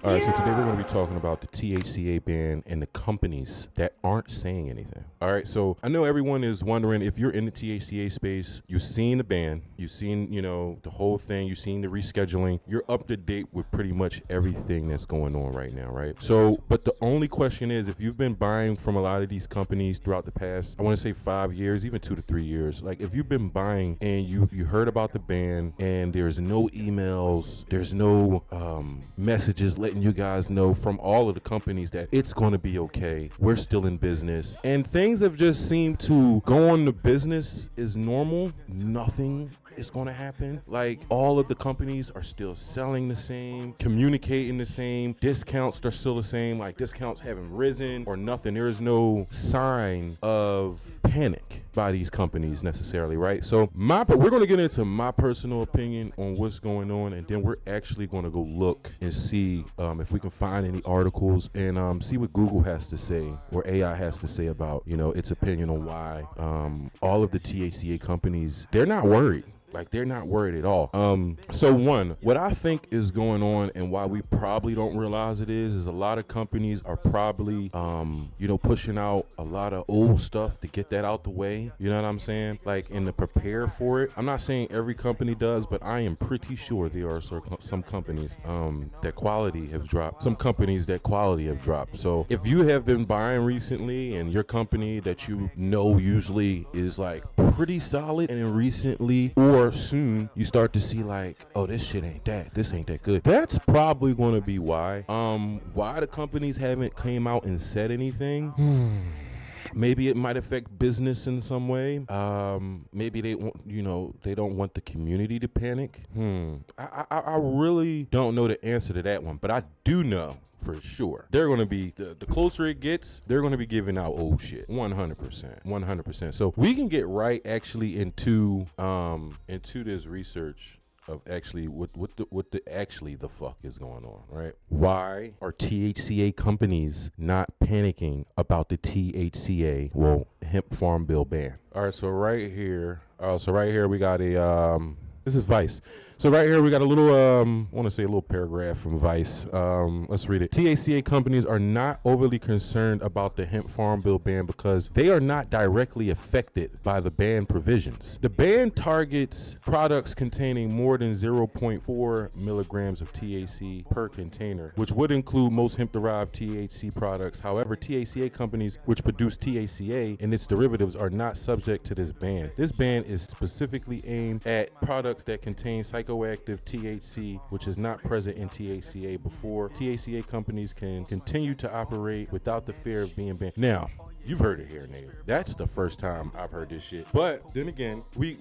All right, so today we're going to be talking about the THCA ban and the companies that aren't saying anything. All right, so I know everyone is wondering if you're in the THCA space, you've seen the ban, you've seen, the whole thing, you've seen the rescheduling, you're up to date with pretty much everything that's going on right now, right? So, but the only question is, if you've been buying from a lot of these companies throughout the past, I want to say 5 years, even 2 to 3 years, like if you've been buying and you heard about the ban and there's no emails, there's no messages letting you guys know from all of the companies that it's going to be okay, we're still in business, and things have just seemed to go on, the business is normal, nothing is going to happen. Like, all of the companies are still selling the same, communicating the same, discounts are still the same, like discounts haven't risen or nothing. There is no sign of panic by these companies necessarily, right? So we're going to get into my personal opinion on what's going on, and then we're actually going to go look and see if we can find any articles and see what Google has to say or AI has to say about, its opinion on why all of the THCA companies, they're not worried. Like, they're not worried at all. So one, what I think is going on and why we probably don't realize it is a lot of companies are probably, pushing out a lot of old stuff to get that out the way. You know what I'm saying? Like, and to prepare for it. I'm not saying every company does, but I am pretty sure there are some companies that quality has dropped. Some companies that quality have dropped. So if you have been buying recently and your company that usually is like pretty solid, and then recently or soon you start to see like, oh, this ain't that good, that's probably going to be why the companies haven't came out and said anything. Maybe it might affect business in some way. Maybe they want, they don't want the community to panic. I really don't know the answer to that one, but I do know for sure they're going to be, the closer it gets, they're going to be giving out old shit. 100%. So we can get right actually into this research of actually what the fuck is going on, right? Why are THCA companies not panicking about the THCA, hemp farm bill ban? All right, so right here we got a this is Vice. So right here we got a little, I want to say a little paragraph from Vice. Let's read it. THCA companies are not overly concerned about the hemp farm bill ban because they are not directly affected by the ban provisions. The ban targets products containing more than 0.4 milligrams of THC per container, which would include most hemp-derived THC products. However, THCA companies which produce THCA and its derivatives are not subject to this ban. This ban is specifically aimed at products that contain psychoactive THC, which is not present in THCA before. THCA companies can continue to operate without the fear of being banned. Now, you've heard it here, nigga. That's the first time I've heard this shit. But then again, we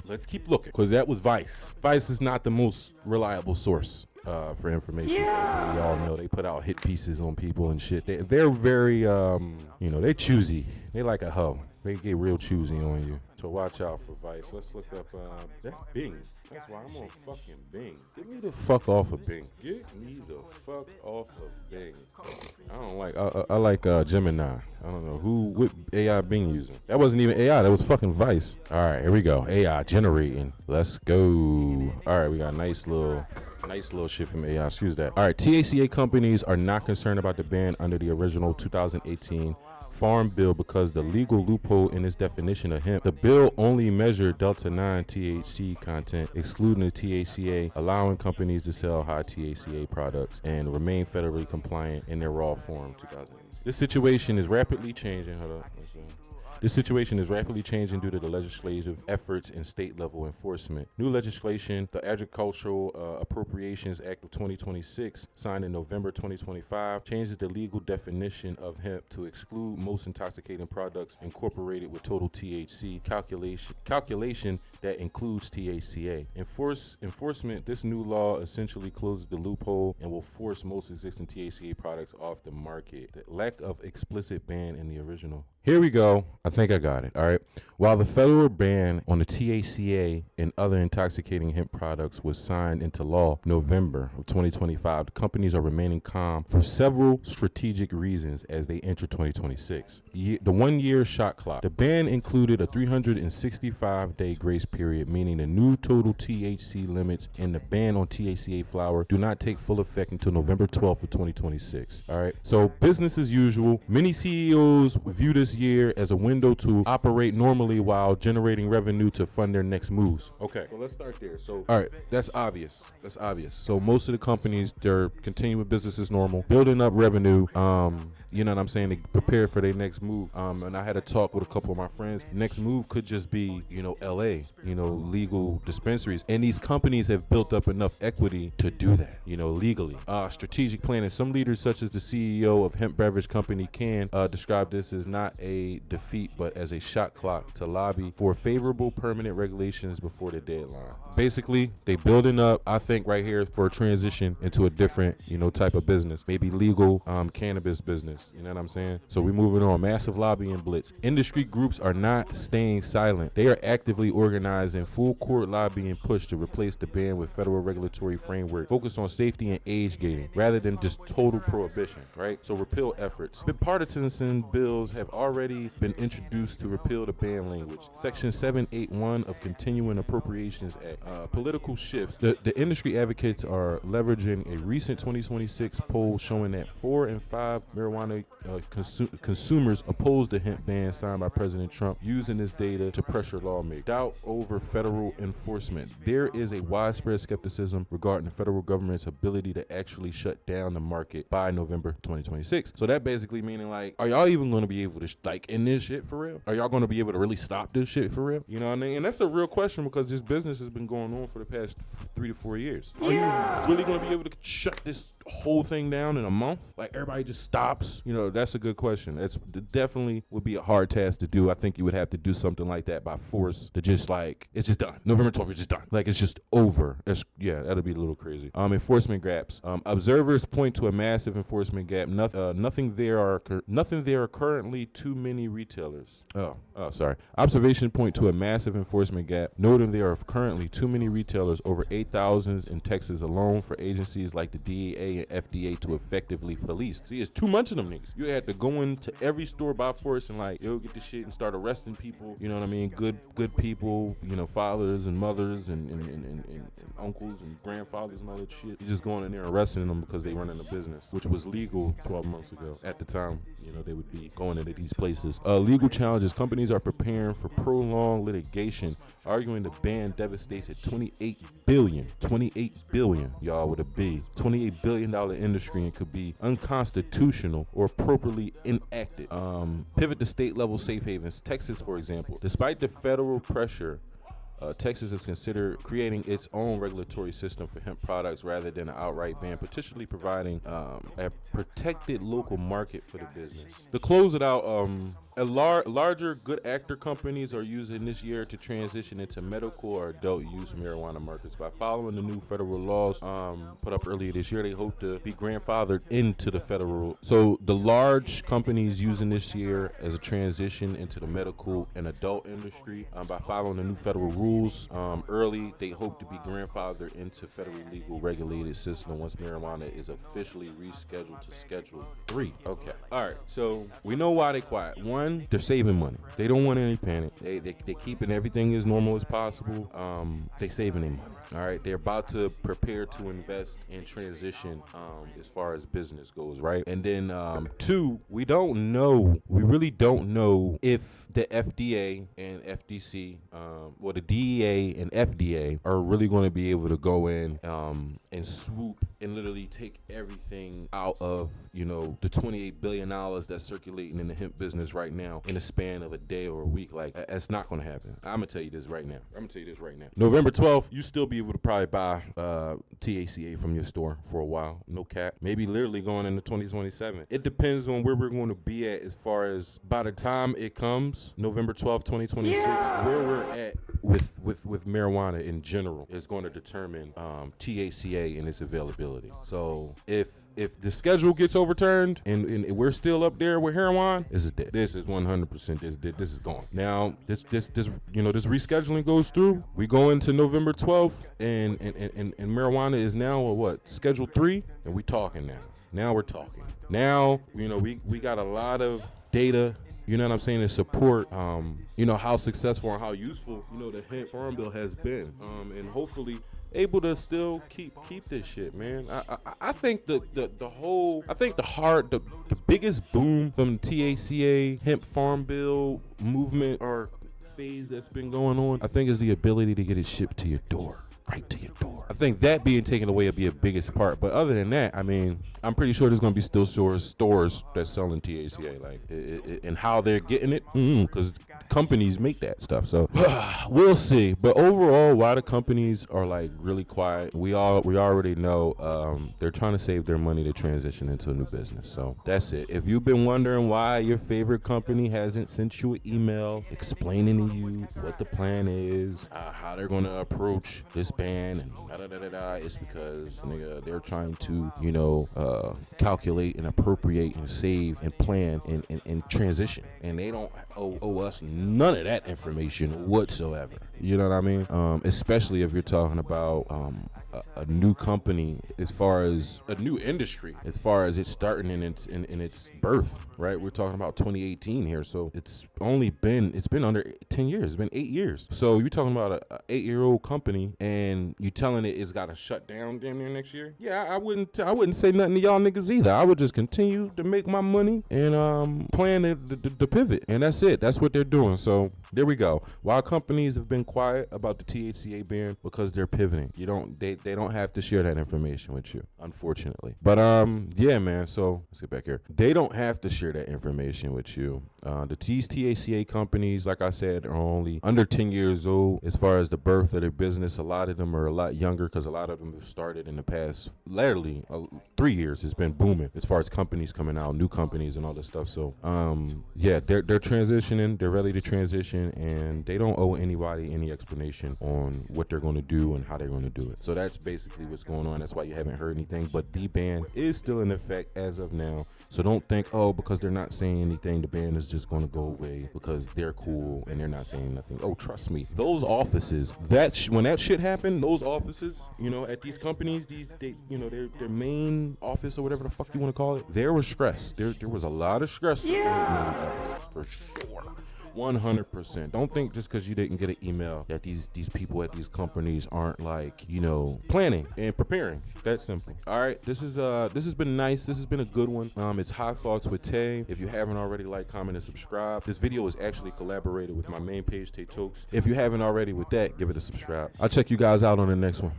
let's keep looking, because that was Vice. Vice is not the most reliable source for information. Yeah. We all know they put out hit pieces on people and shit. They're very, they're choosy. They like a hoe. They get real choosy on you. So watch out for Vice. Let's look up, that's Bing. That's why I'm on fucking Bing. Get me the fuck off of Bing. Get me the fuck off of Bing. I don't like, I like Gemini. I don't know what AI Bing using. That wasn't even AI, that was fucking Vice. All right, here we go. AI generating. Let's go. All right, we got nice little shit from AI. Excuse that. All right, THCA companies are not concerned about the ban under the original 2018 Farm Bill because the legal loophole in its definition of hemp. The bill only measured Delta-9 THC content, excluding the THCA, allowing companies to sell high THCA products and remain federally compliant in their raw form. 2008. This situation is rapidly changing. Hold up. This situation is rapidly changing due to the legislative efforts and state-level enforcement. New legislation, the Agricultural Appropriations Act of 2026, signed in November 2025, changes the legal definition of hemp to exclude most intoxicating products incorporated with total THC calculation that includes THCA. Enforcement, this new law essentially closes the loophole and will force most existing THCA products off the market. The lack of explicit ban in the original Here we go. I think I got it. All right. While the federal ban on the THCA and other intoxicating hemp products was signed into law November of 2025, the companies are remaining calm for several strategic reasons as they enter 2026. The 1-year shot clock. The ban included a 365-day grace period, meaning the new total THC limits and the ban on THCA flower do not take full effect until November 12th of 2026. All right. So business as usual. Many CEOs view this year as a window to operate normally while generating revenue to fund their next moves. Okay, so let's start there. So, all right, that's obvious. That's obvious. So most of the companies, they're continuing business as normal, building up revenue. You know what I'm saying? They prepare for their next move. And I had a talk with a couple of my friends. Next move could just be, LA, legal dispensaries. And these companies have built up enough equity to do that, legally. Strategic planning. Some leaders, such as the CEO of hemp beverage company, can describe this as not a defeat, but as a shot clock to lobby for favorable permanent regulations before the deadline. Basically, they building up, I think, right here for a transition into a different, type of business, maybe legal cannabis business. You know what I'm saying? So we're moving on. Massive lobbying blitz. Industry groups are not staying silent. They are actively organizing full court lobbying push to replace the ban with federal regulatory framework focused on safety and age gating rather than just total prohibition, right? So repeal efforts. Bipartisan bills have already been introduced to repeal the ban language. Section 781 of Continuing Appropriations Act. Political shifts. The industry advocates are leveraging a recent 2026 poll showing that 4 in 5 marijuana consumers oppose the hemp ban signed by President Trump, using this data to pressure lawmakers. Doubt over federal enforcement. There is a widespread skepticism regarding the federal government's ability to actually shut down the market by November 2026. So that basically meaning, like, are y'all even going to be able to end this shit for real? Are y'all going to be able to really stop this shit for real? You know what I mean? And that's a real question because this business has been going on for the past 3 to 4 years. Are you really going to be able to shut this whole thing down in a month? Like, everybody just stops? That's a good question. That's definitely would be a hard task to do. I think you would have to do something like that by force to just it's just done. November 12th, it's just done. Like, it's just over. That'll be a little crazy. Enforcement gaps. Observers point to a massive enforcement gap. Nothing there are currently too many retailers. Observation point to a massive enforcement gap, noting there are currently too many retailers, over 8,000 in Texas alone, for agencies like the DEA and FDA to effectively police. See, it's too much of them niggas. You had to go into every store by force and get the shit and start arresting people. You know what I mean? Good people. Fathers and mothers and uncles and grandfathers and all that shit. You just going in there arresting them because they running a business, which was legal 12 months ago. At the time, they would be going into these places. Legal challenges. Companies are preparing for prolonged litigation, arguing the ban devastates a $28 billion, y'all, with a B, $28 billion industry and could be unconstitutional or appropriately enacted. Pivot to state level safe havens. Texas, for example, despite the federal pressure, Texas has considered creating its own regulatory system for hemp products rather than an outright ban, potentially providing a protected local market for the business. To close it out, larger good actor companies are using this year to transition into medical or adult use marijuana markets. By following the new federal laws put up earlier this year, they hope to be grandfathered into the federal. So the large companies using this year as a transition into the medical and adult industry by following the new federal rules early, they hope to be grandfathered into federally legal regulated system once marijuana is officially rescheduled to Schedule 3. Okay. All right. So we know why they quiet. One, they're saving money. They don't want any panic. They keeping everything as normal as possible. They saving their money. All right. They're about to prepare to invest in transition as far as business goes, right? And then two, we really don't know if the FDA and FDC, or the DEA and FDA are really going to be able to go in and swoop and literally take everything out of, the $28 billion that's circulating in the hemp business right now in a span of a day or a week. Like, that's not going to happen. I'm going to tell you this right now. November 12th, you still be able to probably buy THCA from your store for a while. No cap. Maybe literally going into 2027. It depends on where we're going to be at as far as by the time it comes, November 12th, 2026, where we're at with with marijuana in general is going to determine THCA and its availability. So if the schedule gets overturned and we're still up there with heroin, this is dead. This is 100% this is gone. Now this rescheduling goes through. We go into November 12th and marijuana is now what, Schedule 3, and we talking now. Now we're talking. Now, we got a lot of data, you know what I'm saying, to support, how successful and how useful, the hemp farm bill has been, and hopefully able to still keep this shit, man. I think the biggest boom from the THCA hemp farm bill movement or phase that's been going on, I think, is the ability to get it shipped to your door. Right to your door. I think that being taken away would be a biggest part. But other than that, I mean, I'm pretty sure there's gonna be still stores that's selling THCA, like, and how they're getting it, because companies make that stuff. So we'll see. But overall, why the companies are like really quiet, we already know they're trying to save their money to transition into a new business. So that's it. If you've been wondering why your favorite company hasn't sent you an email explaining to you what the plan is, how they're gonna approach this ban and it's because, nigga, they're trying to, calculate and appropriate and save and plan and transition, and they don't owe us none of that information whatsoever. You know what I mean? Especially if you're talking about a new company, as far as a new industry, as far as it's starting in its birth, right? We're talking about 2018 here, so it's been under 10 years. It's been 8 years. So you're talking about a 8-year-old company, and you telling it's got to shut down damn near next year? Yeah, I wouldn't say nothing to y'all niggas either. I would just continue to make my money and plan the pivot, and that's it. That's what they're doing. So there we go. While companies have been quiet about the THCA ban, because they're pivoting, they don't have to share that information with you, unfortunately. But yeah, man. So let's get back here. They don't have to share that information with you. These THCA companies, like I said, are only under 10 years old as far as the birth of their business. A lot of them are a lot younger, because a lot of them have started in the past, literally 3 years. It's been booming as far as companies coming out, new companies and all this stuff. So yeah, they're transitioning. They're ready to transition, and they don't owe anybody any explanation on what they're going to do and how they're going to do it. So that's basically what's going on. That's why you haven't heard anything. But the ban is still in effect as of now. So don't think, because they're not saying anything, the ban is just going to go away because they're cool and they're not saying nothing. Oh, trust me, those offices, when that shit happened, those offices, at these companies, their main office or whatever the fuck you want to call it, there was stress. There was a lot of stress in those offices, for sure. 100%. Don't think just because you didn't get an email that these people at these companies aren't planning and preparing. That simple. All right, this has been nice. This has been a good one. It's High Thoughts with Tay. If you haven't already, like, comment, and subscribe. This video is actually collaborated with my main page, TaeTokes. If you haven't already with that, give it a subscribe. I'll check you guys out on the next one.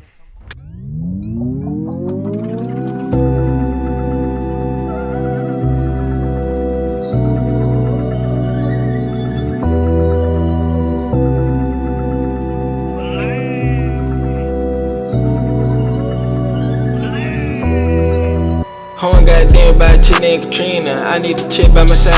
Home goddamn by Chitty and Katrina. I need a chick by my side.